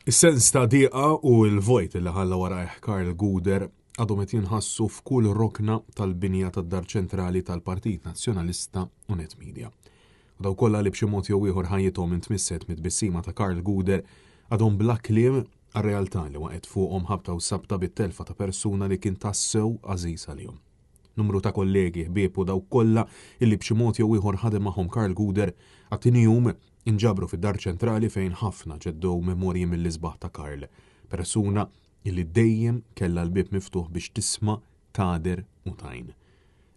Is-sens ta' dieqa u l-vojt li ħalla warajh Karl Gouder għadhom qed jinħassu f'kull rokna tal-binja tad-dar ċentrali tal-Partit Nazzjonalista u Net Media. U daw kollha li b'xi mod jew ieħor ħajjithom intmisset mid-bissima ta' Karl Gouder għadhom bla kliem għar-realtà li waqgħet fuqhom ħabta u sabta bit-telfa ta' persuna li kien tassew għażiż għalihom. Numru ta' kollegi, ħbieb u daw kollha illi b'xi mod jew ieħor ħadem magħhom Karl Gouder għat-tieni jum inġabru fid-dar ċentrali fejn ħafna ġeddew memorji mill-isbaħ ta' Karl, persuna illi dejjem kellha l-bieb miftuħ biex tisma' tader u tajn.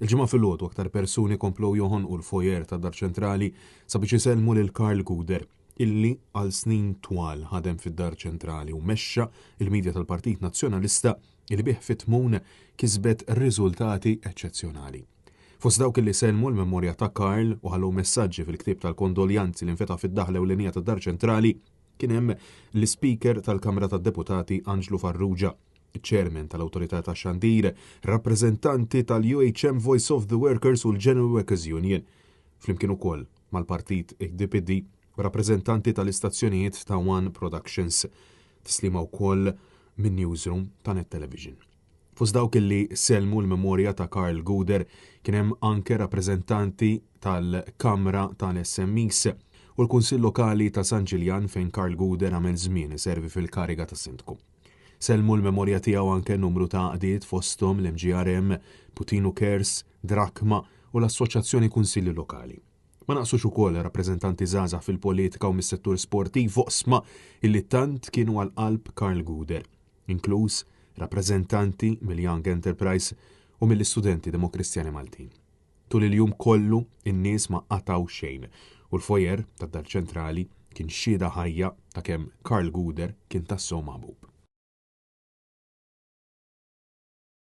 Il-ġimgħa filgħodu aktar persuni komplew joħonqu l-fojer tad-dar ċentrali sabiex isellmu lil Karl Gouder illi għal snin twal ħadem fid-dar ċentrali u mexxa il-midja tal-Partit Nazzjonalista illi bih fit-tmun kisbet riżultati eċċezzjonali. Fost dawk li sellmu l-memorja ta' Karl u ħallu messaġġi fil-ktieb tal-kondoljanzi li nfetaħ fid-daħla ewlenija tad-dar ċentrali kien hemm l-Speaker tal-Kamra tad-Deputati Anġlu Farrugia, iċ-Chairman tal-Awtorità tax-Xandir, rappreżentanti tal-UHM Voice of the Workers u l-General Workers Union, flimkien ukoll mal-Partit DPD u rappreżentanti tal-istazzjonijiet ta' One Productions, tislima wkoll minn Newsroom ta' Net Television. Fost dawk li sellmu l-memorja ta' Karl Gouder kien hemm anke rappreżentanti tal-Kamra tal-SMEs u l-Kunsill Lokali ta' San Ġiljan fejn Karl Gouder għamel żmien iservi fil-kariga ta' sindku. Sellmu l-memorja tiegħu anke numru ta' qdiet fosthom l-MGRM, Putinu Cares, Drakma u l-Assoċjazzjoni Kunsilli Lokali. Ma naqsux ukoll rappreżentanti żgħażagħ fil-politika u mis-settur sportiv oqsma illi tant kienu għal qalb Karl Gouder, inkluż rappreżentanti mill-Young Enterprise u mill-istudenti Demokristjani Maltin. Tul il-jum kollu in-nies ma qataw xejn u l-fojer tad-dar ċentrali kien xhieda ħajja ta' kemm Karl Gouder kien tassew magħbub.